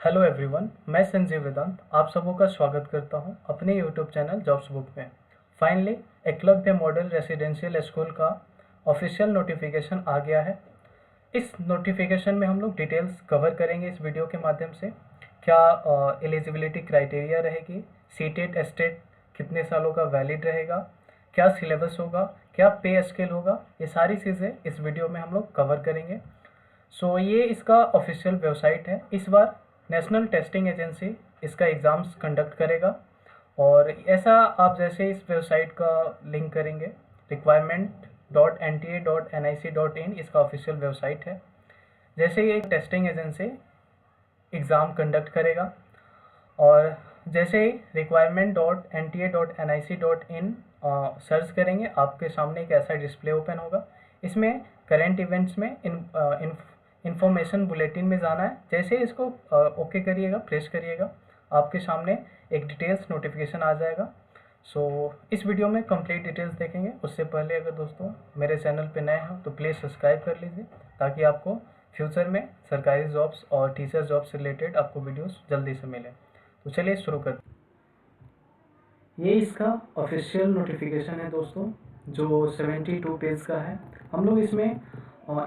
Hello everyone, मैं संजीव वेदांत आप सबों का स्वागत करता हूं अपने यूट्यूब चैनल जॉब्स बुक में। Finally Eklavya model residential school का ऑफिशियल नोटिफिकेशन आ गया है। इस नोटिफिकेशन में हम लोग डिटेल्स कवर करेंगे इस वीडियो के माध्यम से। क्या एलिजिबिलिटी क्राइटेरिया रहेगी, सीटेट एस्टेट कितने सालों का वैलिड रहेगा, क्या सिलेबस होगा, क्या पे स्केल होगा, ये सारी चीज़ें इस वीडियो में हम लोग कवर करेंगे। ये इसका ऑफिशियल वेबसाइट है। इस बार नेशनल टेस्टिंग एजेंसी इसका एग्ज़ाम्स कंडक्ट करेगा और ऐसा आप जैसे इस वेबसाइट का लिंक करेंगे requirement.nta.nic.in इसका ऑफिशियल वेबसाइट है। जैसे ये टेस्टिंग एजेंसी एग्ज़ाम कंडक्ट करेगा और जैसे ही requirement.nta.nic.in सर्च करेंगे आपके सामने एक ऐसा डिस्प्ले ओपन होगा। इसमें करेंट इवेंट्स में इन्फॉर्मेशन बुलेटिन में जाना है। जैसे इसको ओके करिएगा, प्रेस करिएगा, आपके सामने एक डिटेल्स नोटिफिकेशन आ जाएगा। इस वीडियो में कंप्लीट डिटेल्स देखेंगे। उससे पहले अगर दोस्तों मेरे चैनल पे नए हैं तो प्लीज़ सब्सक्राइब कर लीजिए ताकि आपको फ्यूचर में सरकारी जॉब्स और टीचर जॉब से रिलेटेड आपको वीडियोस जल्दी से मिले। तो चलिए शुरू करते हैं। ये इसका ऑफिशियल नोटिफिकेशन है दोस्तों, जो 72 पेज का है। हम लोग इसमें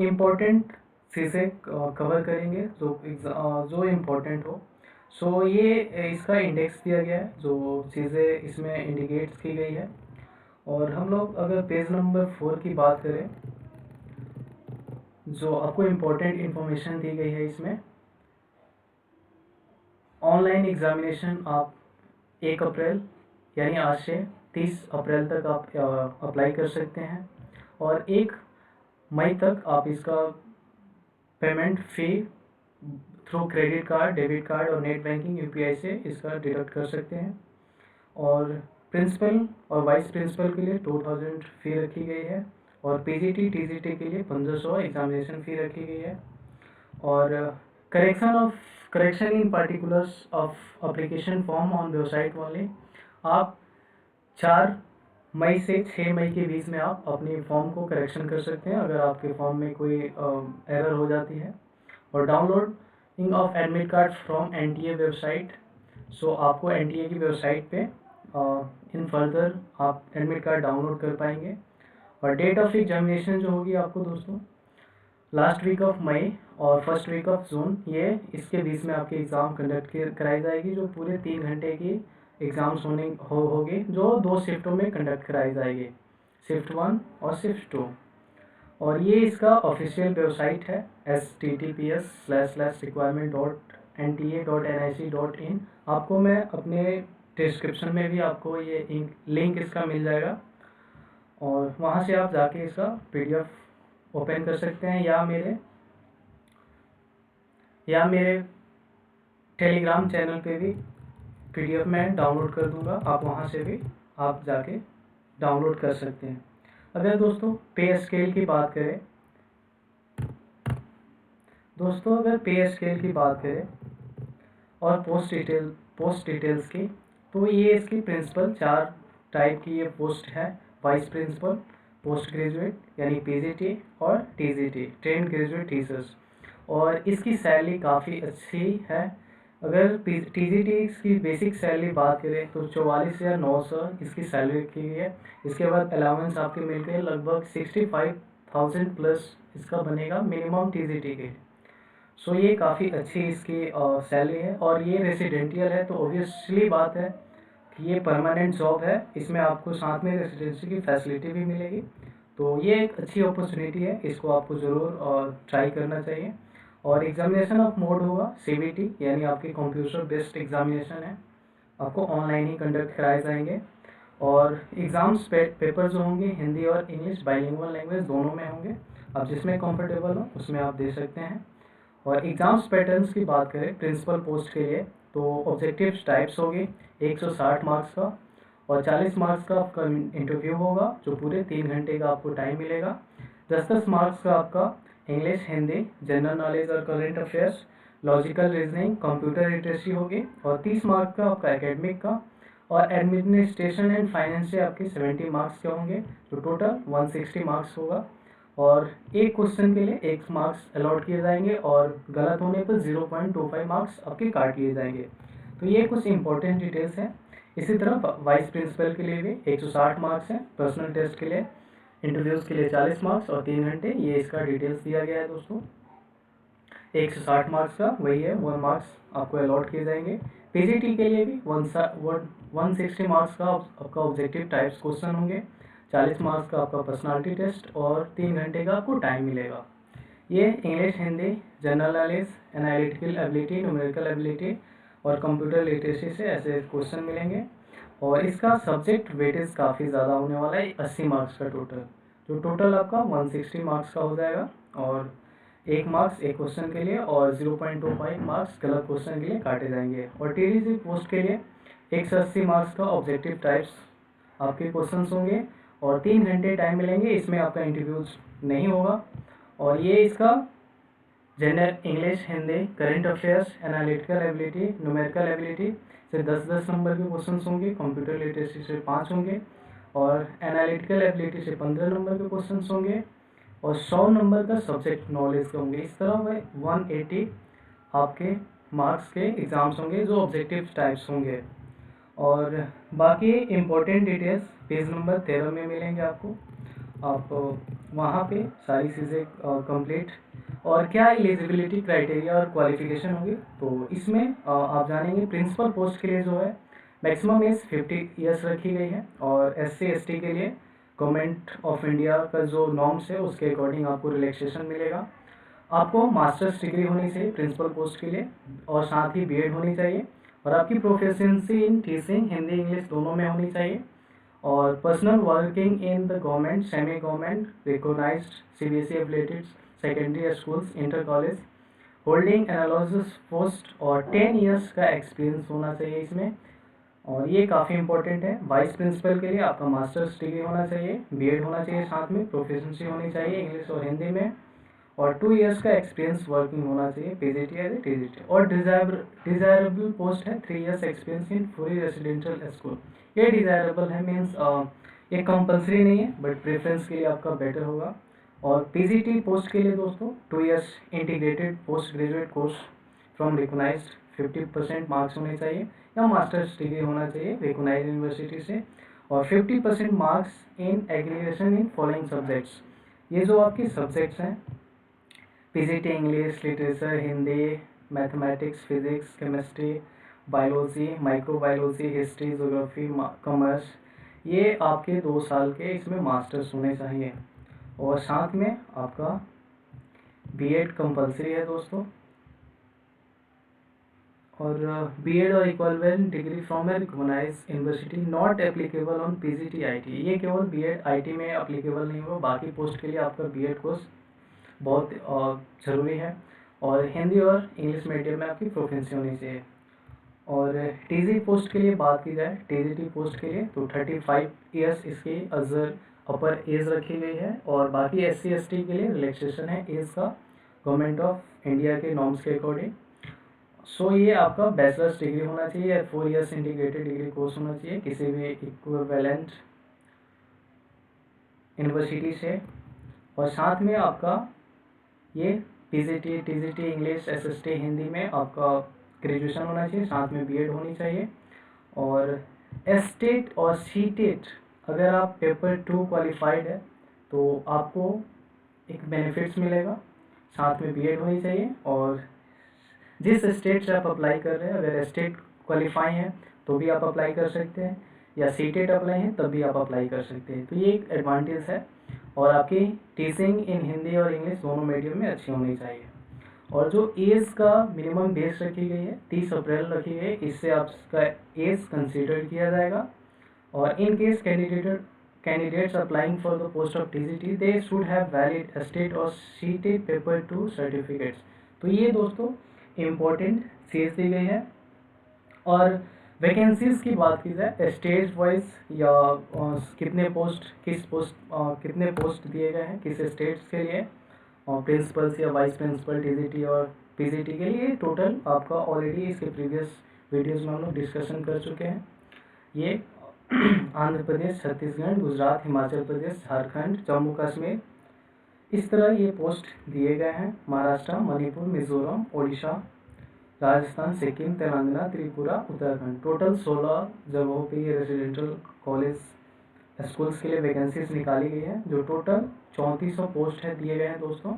इम्पोर्टेंट चीज़ें कवर करेंगे जो इम्पोर्टेंट हो। ये इसका इंडेक्स दिया गया है, जो चीज़ें इसमें इंडिकेट्स की गई है। और हम लोग अगर पेज नंबर 4 की बात करें, जो आपको इम्पोर्टेंट इन्फॉर्मेशन दी गई है इसमें, ऑनलाइन एग्जामिनेशन आप 1 अप्रैल यानी आज से 30 अप्रैल तक आप अप्लाई कर सकते हैं और 1 मई तक आप इसका payment fee through credit card, debit card और नेट बैंकिंग यूपीआई से इसका डिडक्ट कर सकते हैं। और प्रिंसिपल और वाइस प्रिंसिपल के लिए 2000 फ़ी रखी गई है और पीजीटी टीजीटी के लिए 1500 एग्जामिनेशन फ़ी रखी गई है। और correction in particulars of application form on website वाले आप 4 मई से 6 मई के बीच में आप अपनी फॉर्म को करेक्शन कर सकते हैं अगर आपके फॉर्म में कोई एरर हो जाती है। और downloading of admit card from NTA website, आपको एनटीए की वेबसाइट पे इन फर्दर आप एडमिट कार्ड डाउनलोड कर पाएंगे। और डेट ऑफ एग्जामिनेशन जो होगी आपको दोस्तों लास्ट वीक ऑफ मई और फर्स्ट वीक ऑफ जून, ये इसके बीच में आपकी एग्ज़ाम कंडक्ट कराई जाएगी, जो पूरे 3 घंटे की एग्ज़ाम्स होगी, जो 2 शिफ्टों में कंडक्ट कराई जाएगी, शिफ्ट 1 और शिफ्ट 2। और ये इसका ऑफिशियल वेबसाइट है https://requirement.nta.nic.in। आपको मैं अपने डिस्क्रिप्शन में भी आपको ये लिंक इसका मिल जाएगा और वहाँ से आप जाके इसका पीडीएफ ओपन कर सकते हैं या मेरे टेलीग्राम चैनल पे भी पीडीएफ मैं डाउनलोड कर दूंगा, आप वहाँ से भी आप जाके डाउनलोड कर सकते हैं। अगर दोस्तों पे स्केल की बात करें और पोस्ट डिटेल्स की, तो ये इसकी प्रिंसिपल 4 टाइप की ये पोस्ट है। वाइस प्रिंसिपल, पोस्ट ग्रेजुएट यानी पीजीटी और टीजीटी, ट्रेंड ग्रेजुएट टीचर्स। और इसकी सैलरी काफ़ी अच्छी है। अगर टीजीटी की बेसिक सैलरी बात करें तो 44,900 इसकी सैलरी रखी गई है। इसके बाद अलाउंस आपके मिलकर लगभग 65,000 प्लस इसका बनेगा मिनिमम टीजीटी के। ये काफ़ी अच्छी इसकी सैलरी है और ये रेसिडेंशियल है, तो ऑब्वियसली बात है कि ये परमानेंट जॉब है। इसमें आपको साथ में रेसिडेंसी की फैसिलिटी भी मिलेगी, तो ये एक अच्छी अपॉर्चुनिटी है, इसको आपको ज़रूर ट्राई करना चाहिए। और एग्जामिनेशन ऑफ मोड होगा सीबीटी, यानी आपकी कंप्यूटर बेस्ड एग्जामिनेशन है, आपको ऑनलाइन ही कंडक्ट कराए जाएंगे। और एग्ज़ाम्स पेपर जो होंगे हिंदी और इंग्लिश बाइलिंगुअल लैंग्वेज दोनों में होंगे। आप जिसमें कंफर्टेबल हो उसमें आप दे सकते हैं। और एग्ज़ाम्स पैटर्न्स की बात करें प्रिंसिपल पोस्ट के लिए, तो ऑब्जेक्टिव टाइप्स होगी 160 मार्क्स का और 40 मार्क्स का आपका इंटरव्यू होगा, जो पूरे 3 घंटे का आपको टाइम मिलेगा। 10-10 मार्क्स का आपका इंग्लिश, हिंदी, जनरल नॉलेज और current affairs, logical reasoning, computer literacy होगी। और 30 मार्क्स का आपका एकेडमिक का और एडमिनिस्ट्रेशन एंड फाइनेंस से आपके 70 मार्क्स के होंगे, तो टोटल 160 मार्क्स होगा। और एक क्वेश्चन के लिए 1 मार्क्स अलॉट किए जाएंगे और गलत होने पर 0.25 मार्क्स आपके काट लिए जाएंगे। तो ये कुछ इंपॉर्टेंट डिटेल्स हैं। इसी तरह वाइस प्रिंसिपल के लिए भी 160 मार्क्स हैं, पर्सनल टेस्ट के लिए, इंटरव्यूज़ के लिए 40 मार्क्स और 3 घंटे, ये इसका डिटेल्स दिया गया है दोस्तों। 160 मार्क्स का वही है, 1 मार्क्स आपको अलॉट किए जाएंगे। पीजीटी के लिए भी 160 मार्क्स का आपका ऑब्जेक्टिव टाइप्स क्वेश्चन होंगे, 40 मार्क्स का आपका पर्सनालिटी टेस्ट और 3 घंटे का आपको टाइम मिलेगा। ये English, Hindi, general knowledge, analytical ability, numerical ability और कंप्यूटर लिटरेसी से ऐसे क्वेश्चन मिलेंगे। और इसका सब्जेक्ट वेटेज काफ़ी ज़्यादा होने वाला है, 80 मार्क्स का टोटल, जो टोटल आपका 160 मार्क्स का हो जाएगा। और 1 मार्क्स एक क्वेश्चन के लिए और 0.25 मार्क्स गलत क्वेश्चन के लिए काटे जाएंगे। और टीडीसी पोस्ट के लिए 180 मार्क्स का ऑब्जेक्टिव टाइप्स आपके क्वेश्चन होंगे और 3 घंटे टाइम मिलेंगे। इसमें आपका इंटरव्यूज नहीं होगा। और ये इसका general English, Hindi, current affairs, analytical ability, numerical ability से 10-10 नंबर के क्वेश्चन होंगे, कंप्यूटर लिटरेसी से 5 होंगे और एनालिटिकल एबिलिटी से 15 नंबर के क्वेश्चन होंगे और 100 नंबर का सब्जेक्ट नॉलेज के होंगे। इस तरह वह 180 आपके मार्क्स के एग्ज़ाम्स होंगे जो ऑब्जेक्टिव टाइप्स होंगे। और बाकी इम्पोर्टेंट डिटेल्स पेज नंबर 13 में मिलेंगे आपको। आप वहाँ पे सारी चीज़ें कंप्लीट और क्या एलिजिबिलिटी क्राइटेरिया और क्वालिफिकेशन होगी, तो इसमें आप जानेंगे। प्रिंसिपल पोस्ट के लिए जो है मैक्सिमम एज 50 ईयर्स रखी गई है और SC/ST के लिए गवर्नमेंट ऑफ इंडिया का जो नॉर्म्स है उसके अकॉर्डिंग आपको रिलैक्सेशन मिलेगा। आपको मास्टर्स डिग्री होनी चाहिए प्रिंसिपल पोस्ट के लिए और साथ ही बीएड होनी चाहिए और आपकी proficiency in teaching Hindi English दोनों में होनी चाहिए और personnel working in the government, semi government, recognised CBSE affiliated secondary schools, inter college, holding analysis post और 10 ईयर्स का एक्सपीरियंस होना चाहिए इसमें। और ये काफ़ी इंपॉर्टेंट है। वाइस प्रिंसिपल के लिए आपका मास्टर्स डिग्री होना चाहिए, बीएड होना चाहिए, साथ में प्रोफिशिएंसी होनी चाहिए इंग्लिश और हिंदी में और 2 ईयर्स का एक्सपीरियंस वर्किंग होना चाहिए पीजीटी या टीजीटी। और डिज़ायरेबल पोस्ट है 3 years experience in fully residential school. ये डिज़ायरेबल है, मीन्स ये कंपलसरी नहीं है बट प्रेफरेंस के लिए आपका बेटर होगा। और पीजीटी पोस्ट के लिए दोस्तों 2 years integrated post graduate course from recognised 50% marks होने चाहिए या मास्टर्स डिग्री होना चाहिए रिकॉग्नाइज्ड यूनिवर्सिटी से और 50% marks in aggregation in following subjects. ये जो आपके सब्जेक्ट्स हैं PGT English, literature, Hindi, mathematics, physics, chemistry, biology, microbiology, history, geography, commerce, ये आपके 2 साल के इसमें मास्टर्स होने चाहिए और साथ में आपका बीएड कंपलसरी है दोस्तों। और बीएड और equivalent degree from a recognised university not applicable on PGT IT. ये केवल बीएड आईटी में एप्लीकेबल नहीं होगा, बाकी पोस्ट के लिए आपका बीएड कोर्स बहुत ज़रूरी है और हिंदी और इंग्लिश मीडियम में आपकी प्रोफिशिएंसी होनी चाहिए। और टीजी पोस्ट के लिए बात की जाए, टीजीटी पोस्ट के लिए तो 35 ईयर्स इसकी अपर एज रखी गई है और बाकी SC/ST के लिए रिलैक्सेशन है एज का गवर्नमेंट ऑफ इंडिया के नॉर्म्स के अकॉर्डिंग। सो ये आपका बैचलर्स डिग्री होना चाहिए या 4 ईयर्स इंटीग्रेटेड डिग्री कोर्स होना चाहिए किसी भी इक्विवेलेंट यूनिवर्सिटी से और साथ में आपका ये PGT, TGT, English, SST Hindi में आपका ग्रेजुएशन होना चाहिए, साथ में बीएड होनी चाहिए। और एस्टेट और सीटेट अगर आप पेपर 2 क्वालिफाइड है तो आपको एक बेनिफिट्स मिलेगा, साथ में बीएड होनी चाहिए। और जिस स्टेट से आप अप्लाई कर रहे हैं, अगर स्टेट क्वालिफाई हैं तो भी आप अप्लाई कर सकते हैं या सीटेट अप्लाई हैं तब भी आप अप्लाई कर सकते हैं। तो ये एक एडवांटेज है। और आपकी टीचिंग इन हिंदी और इंग्लिश दोनों मीडियम में अच्छी होनी चाहिए। और जो एज का मिनिमम बेस रखी गई है 30 अप्रैल रखी गई है, इससे आपका एज कंसीडर किया जाएगा। और in case candidates applying for the post of TGT they should have valid state और सीटेट पेपर 2 सर्टिफिकेट्स। तो ये दोस्तों इम्पोर्टेंट चीज़ दी गई है। और वैकेंसीज की बात की जाए स्टेट वाइज या कितने पोस्ट दिए गए हैं किस स्टेट्स के लिए और प्रिंसिपल्स या वाइस प्रिंसिपल टीजीटी और पीजीटी के लिए, टोटल आपका ऑलरेडी इसके प्रीवियस वीडियोस में हम लोग डिस्कशन कर चुके हैं। ये आंध्र प्रदेश, छत्तीसगढ़, गुजरात, हिमाचल प्रदेश, झारखंड, जम्मू कश्मीर, इस तरह ये पोस्ट दिए गए हैं महाराष्ट्र, मणिपुर, मिजोरम, उड़ीसा, राजस्थान, सिक्किम, तेलंगाना, त्रिपुरा, उत्तराखंड। टोटल 16 जगहों पे ये रेजिडेंशियल कॉलेज स्कूल्स के लिए वैकेंसीज निकाली गई है। जो टोटल 3400 पोस्ट है दिए गए हैं दोस्तों।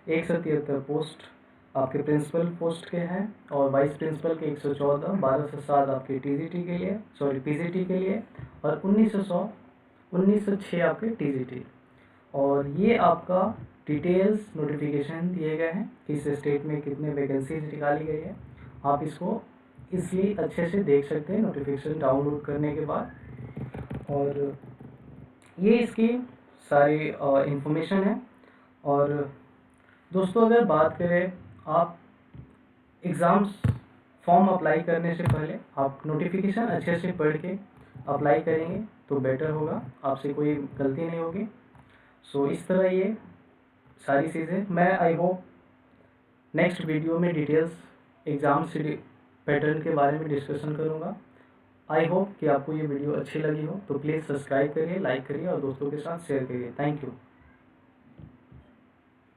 173 पोस्ट आपके प्रिंसिपल पोस्ट के हैं और वाइस प्रिंसिपल के 114, 1207 आपके पीजीटी के लिए और 1906 आपके टीजीटी। और ये आपका डिटेल्स नोटिफिकेशन दिए गए हैं किस स्टेट में कितने वैकेंसीज निकाली गई है। आप इसको इसलिए अच्छे से देख सकते हैं नोटिफिकेशन डाउनलोड करने के बाद। और ये इसकी सारी इंफॉर्मेशन है। और दोस्तों अगर बात करें आप एग्ज़ाम्स फॉर्म अप्लाई करने से पहले आप नोटिफिकेशन अच्छे से पढ़ के अप्लाई करेंगे तो बेटर होगा, आपसे कोई गलती नहीं होगी। सो इस तरह ये सारी चीज़ें मैं आई होप नेक्स्ट वीडियो में डिटेल्स एग्ज़ाम पैटर्न के बारे में डिस्कशन करूँगा। आई होप कि आपको ये वीडियो अच्छी लगी हो, तो प्लीज़ सब्सक्राइब करिए, लाइक करिए और दोस्तों के साथ शेयर करिए। Thank you.